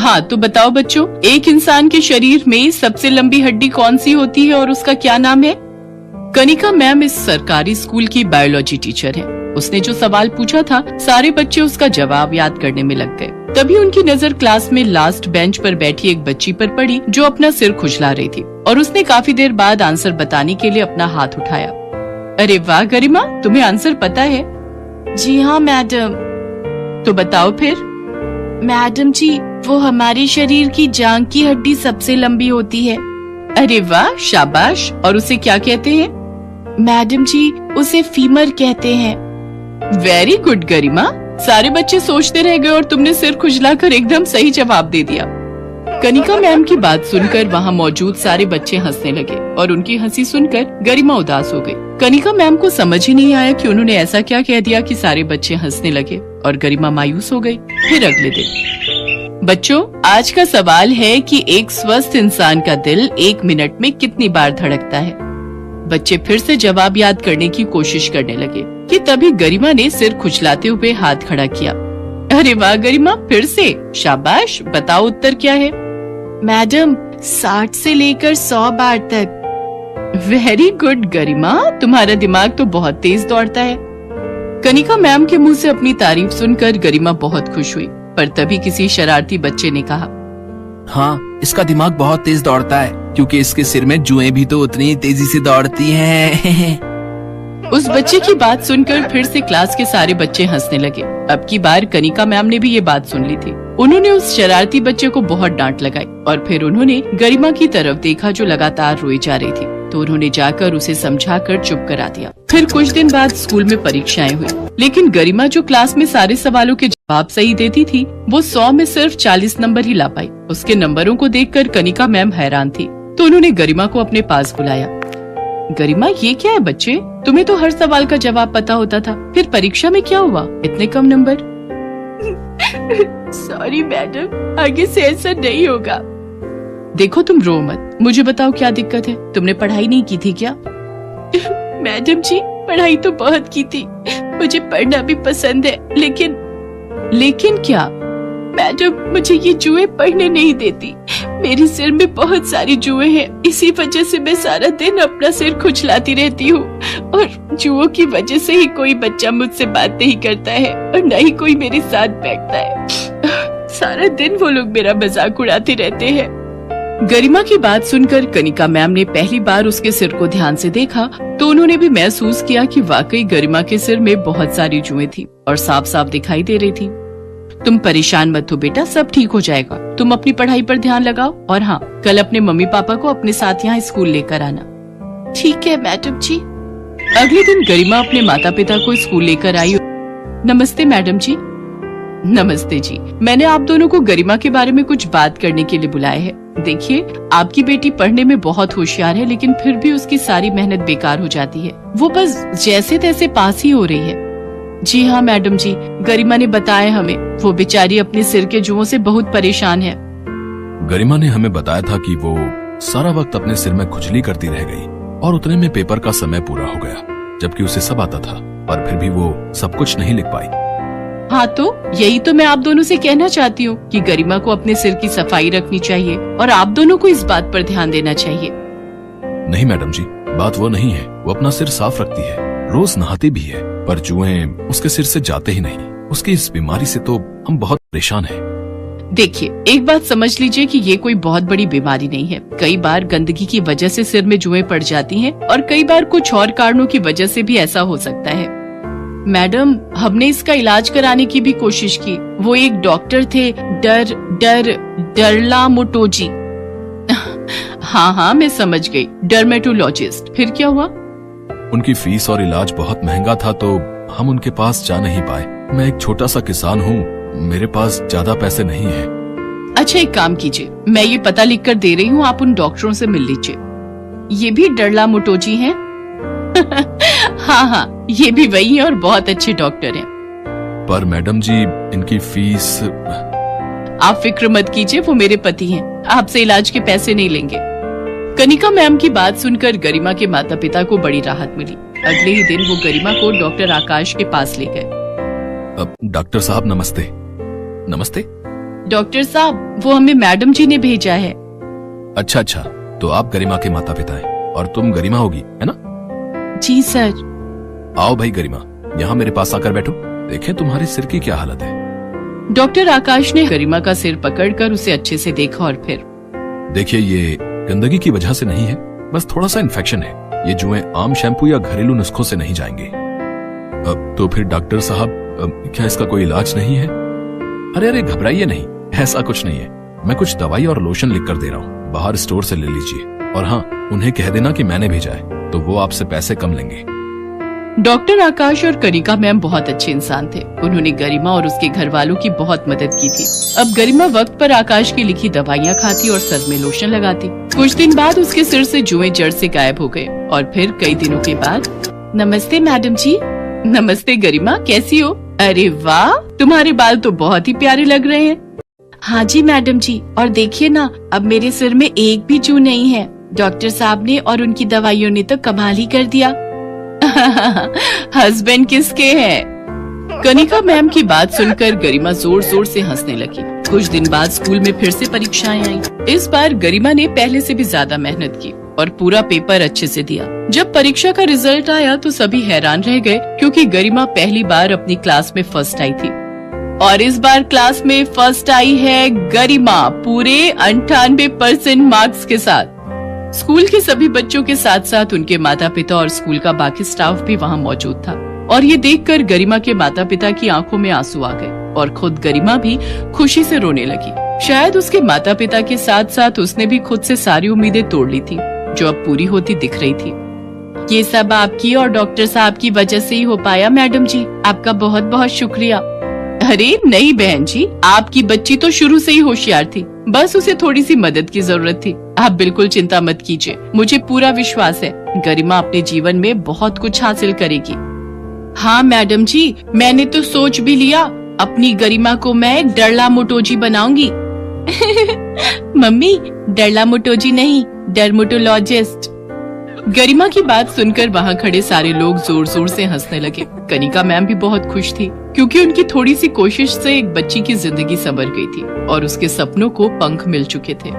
हाँ तो बताओ बच्चों, एक इंसान के शरीर में सबसे लंबी हड्डी कौन सी होती है और उसका क्या नाम है? कनिका मैम इस सरकारी स्कूल की बायोलॉजी टीचर है। उसने जो सवाल पूछा था, सारे बच्चे उसका जवाब याद करने में लग गए। तभी उनकी नजर क्लास में लास्ट बेंच पर बैठी एक बच्ची पर पड़ी जो अपना सिर खुजला रही थी, और उसने काफी देर बाद आंसर बताने के लिए अपना हाथ उठाया। अरे वाह गरिमा, तुम्हें आंसर पता है? जी हाँ मैडम। तो बताओ फिर। मैडम जी, वो हमारे शरीर की जांघ की हड्डी सबसे लंबी होती है। अरे वाह, शाबाश। और उसे क्या कहते हैं? मैडम जी, उसे फीमर कहते हैं। वेरी गुड गरिमा। सारे बच्चे सोचते रह गए और तुमने सिर खुजलाकर एकदम सही जवाब दे दिया। कनिका मैम की बात सुनकर वहाँ मौजूद सारे बच्चे हंसने लगे और उनकी हंसी सुनकर गरिमा उदास हो गई। कनिका मैम को समझ ही नहीं आया कि उन्होंने ऐसा क्या कह दिया कि सारे बच्चे हंसने लगे और गरिमा मायूस हो गई। फिर अगले दिन, बच्चों आज का सवाल है कि एक स्वस्थ इंसान का दिल 1 मिनट में कितनी बार धड़कता है? बच्चे फिर से जवाब याद करने की कोशिश करने लगे कि तभी गरिमा ने सिर खुजलाते हुए हाथ खड़ा किया। अरे वाह गरिमा, फिर से शाबाश। बताओ उत्तर क्या है? मैडम, 60 से लेकर 100 बार तक। वेरी गुड गरिमा, तुम्हारा दिमाग तो बहुत तेज दौड़ता है। कनिका मैम के मुंह से अपनी तारीफ सुनकर गरिमा बहुत खुश हुई, पर तभी किसी शरारती बच्चे ने कहा, हाँ, इसका दिमाग बहुत तेज दौड़ता है क्योंकि इसके सिर में जुएं भी तो उतनी तेजी से दौड़ती हैं। उस बच्चे की बात सुनकर फिर से क्लास के सारे बच्चे हंसने लगे। अब की बार कनिका मैम ने भी ये बात सुन ली थी। उन्होंने उस शरारती बच्चे को बहुत डांट लगाई और फिर उन्होंने गरिमा की तरफ देखा जो लगातार रोई जा रही थी, तो उन्होंने जाकर उसे समझाकर चुप करा दिया। फिर कुछ दिन बाद स्कूल में परीक्षाएं हुई, लेकिन गरिमा जो क्लास में सारे सवालों के जवाब सही देती थी, वो 100 में सिर्फ 40 नंबर ही ला पाई। उसके नंबरों को देखकर कनिका मैम हैरान थी, तो उन्होंने गरिमा को अपने पास बुलाया। गरिमा, ये क्या है बच्चे? तुम्हें तो हर सवाल का जवाब पता होता था, फिर परीक्षा में क्या हुआ, इतने कम नंबर? सॉरी मैडम, आगे से ऐसा नहीं होगा। देखो तुम रो मत, मुझे बताओ क्या दिक्कत है? तुमने पढ़ाई नहीं की थी क्या? मैडम जी, पढ़ाई तो बहुत की थी, मुझे पढ़ना भी पसंद है, लेकिन क्या? मैडम, मुझे ये जुए पढ़ने नहीं देती। मेरे सिर में बहुत सारी जुए हैं, इसी वजह से मैं सारा दिन अपना सिर खुजलाती रहती हूँ, और जुओं की वजह से ही कोई बच्चा मुझसे बात नहीं करता है और न ही कोई मेरे साथ बैठता है। सारा दिन वो लोग मेरा मजाक उड़ाते रहते हैं। गरिमा की बात सुनकर कनिका मैम ने पहली बार उसके सिर को ध्यान से देखा, तो उन्होंने भी महसूस किया कि वाकई गरिमा के सिर में बहुत सारी जुएं थी और साफ साफ दिखाई दे रही थी। तुम परेशान मत हो बेटा, सब ठीक हो जाएगा। तुम अपनी पढ़ाई पर ध्यान लगाओ, और हाँ, कल अपने मम्मी पापा को अपने साथ यहाँ स्कूल लेकर आना। ठीक है मैडम जी। अगले दिन गरिमा अपने माता पिता को स्कूल लेकर आई। नमस्ते मैडम जी। नमस्ते जी, मैंने आप दोनों को गरिमा के बारे में कुछ बात करने के लिए बुलाया है। देखिए, आपकी बेटी पढ़ने में बहुत होशियार है, लेकिन फिर भी उसकी सारी मेहनत बेकार हो जाती है। वो बस जैसे तैसे पास ही हो रही है। जी हाँ मैडम जी, गरिमा ने बताया हमें, वो बेचारी अपने सिर के जुओं से बहुत परेशान है। गरिमा ने हमें बताया था कि वो सारा वक्त अपने सिर में खुजली करती रह गई और उतने में पेपर का समय पूरा हो गया, जबकि उसे सब आता था, पर फिर भी वो सब कुछ नहीं लिख पाई। हाँ, तो यही तो मैं आप दोनों से कहना चाहती हूँ कि गरिमा को अपने सिर की सफाई रखनी चाहिए और आप दोनों को इस बात पर ध्यान देना चाहिए। नहीं मैडम जी, बात वो नहीं है। वो अपना सिर साफ रखती है, रोज नहाती भी है, पर जुएं उसके सिर से जाते ही नहीं। उसकी इस बीमारी से तो हम बहुत परेशान हैं। देखिए, एक बात समझ लीजिए कि ये कोई बहुत बड़ी बीमारी नहीं है। कई बार गंदगी की वजह से सिर में जुएं पड़ जाती हैं और कई बार कुछ और कारणों की वजह से भी ऐसा हो सकता है। मैडम, हमने इसका इलाज कराने की भी कोशिश की। वो एक डॉक्टर थे, डरला मोटोजी। हाँ, मैं समझ गई, डर्मेटोलॉजिस्ट। फिर क्या हुआ? उनकी फीस और इलाज बहुत महंगा था, तो हम उनके पास जा नहीं पाए। मैं एक छोटा सा किसान हूँ, मेरे पास ज्यादा पैसे नहीं है। अच्छा, एक काम कीजिए, मैं ये पता लिख कर दे रही हूँ, आप उन डॉक्टरों से मिल लीजिए। ये भी डरला मोटोजी हैं? हाँ, ये भी वही है और बहुत अच्छे डॉक्टर हैं। पर मैडम जी, इनकी फीस। आप फिक्र मत कीजिए, वो मेरे पति हैं, आपसे इलाज के पैसे नहीं लेंगे। कनिका मैम की बात सुनकर गरिमा के माता पिता को बड़ी राहत मिली। अगले ही दिन वो गरिमा को डॉक्टर आकाश के पास ले गए। डॉक्टर साहब नमस्ते। नमस्ते। डॉक्टर साहब, वो हमें मैडम जी ने भेजा है। अच्छा अच्छा, तो आप गरिमा के माता पिता हैं और तुम गरिमा होगी, है ना? जी सर। आओ भाई गरिमा, यहाँ मेरे पास आकर बैठो। देखें तुम्हारे सिर की क्या हालत है। डॉक्टर आकाश ने गरिमा का सिर पकड़कर उसे अच्छे से देखा और फिर, देखिए ये गंदगी की वजह से नहीं है, बस थोड़ा सा इन्फेक्शन है। ये जुएं आम शैम्पू या घरेलू नुस्खों से नहीं जाएंगे। तो फिर डॉक्टर साहब, क्या इसका कोई इलाज नहीं है? अरे अरे घबराइए नहीं, ऐसा कुछ नहीं है। मैं कुछ दवाई और लोशन लिख कर दे रहा हूँ, बाहर स्टोर से ले लीजिए। और हाँ, उन्हें कह देना कि मैंने भेजा है, तो वो आपसे पैसे कम लेंगे। डॉक्टर आकाश और कनिका मैम बहुत अच्छे इंसान थे। उन्होंने गरिमा और उसके घर वालों की बहुत मदद की थी। अब गरिमा वक्त पर आकाश की लिखी दवाइयाँ खाती और सर में लोशन लगाती। कुछ दिन बाद उसके सिर से जुएं जड़ से गायब हो गए और फिर कई दिनों के बाद, नमस्ते मैडम जी। नमस्ते गरिमा, कैसी हो? अरे वाह, तुम्हारे बाल तो बहुत ही प्यारे लग रहे हैं। हाँ जी मैडम जी, और देखिए ना, अब मेरे सिर में एक भी जू नहीं है। डॉक्टर साहब ने और उनकी दवाइयों ने तो कमाल ही कर दिया। हस्बैंड किसके हैं? कनिका मैम की बात सुनकर गरिमा जोर जोर से हंसने लगी। कुछ दिन बाद स्कूल में फिर से परीक्षाएं आई। इस बार गरिमा ने पहले से भी ज्यादा मेहनत की और पूरा पेपर अच्छे से दिया। जब परीक्षा का रिजल्ट आया तो सभी हैरान रह गए, क्योंकि गरिमा पहली बार अपनी क्लास में फर्स्ट आई थी। और इस बार क्लास में फर्स्ट आई है गरिमा, पूरे 98% मार्क्स के साथ। स्कूल के सभी बच्चों के साथ साथ उनके माता पिता और स्कूल का बाकी स्टाफ भी वहाँ मौजूद था। और ये देखकर गरिमा के माता पिता की आंखों में आंसू आ गए और खुद गरिमा भी खुशी से रोने लगी। शायद उसके माता पिता के साथ साथ उसने भी खुद से सारी उम्मीदें तोड़ ली थी, जो अब पूरी होती दिख रही थी। ये सब आपकी और डॉक्टर साहब की वजह से ही हो पाया मैडम जी, आपका बहुत बहुत शुक्रिया। अरे नहीं बहन जी, आपकी बच्ची तो शुरू से ही होशियार थी, बस उसे थोड़ी सी मदद की जरूरत थी। आप बिल्कुल चिंता मत कीजिए, मुझे पूरा विश्वास है गरिमा अपने जीवन में बहुत कुछ हासिल करेगी। हाँ मैडम जी, मैंने तो सोच भी लिया, अपनी गरिमा को मैं एक डरला मोटोजी बनाऊंगी। मम्मी, डरला मोटोजी नहीं, डर्मेटोलॉजिस्ट। गरिमा की बात सुनकर वहाँ खड़े सारे लोग जोर जोर से हंसने लगे। कनिका मैम भी बहुत खुश थी, क्योंकि उनकी थोड़ी सी कोशिश से एक बच्ची की जिंदगी संवर गई थी और उसके सपनों को पंख मिल चुके थे।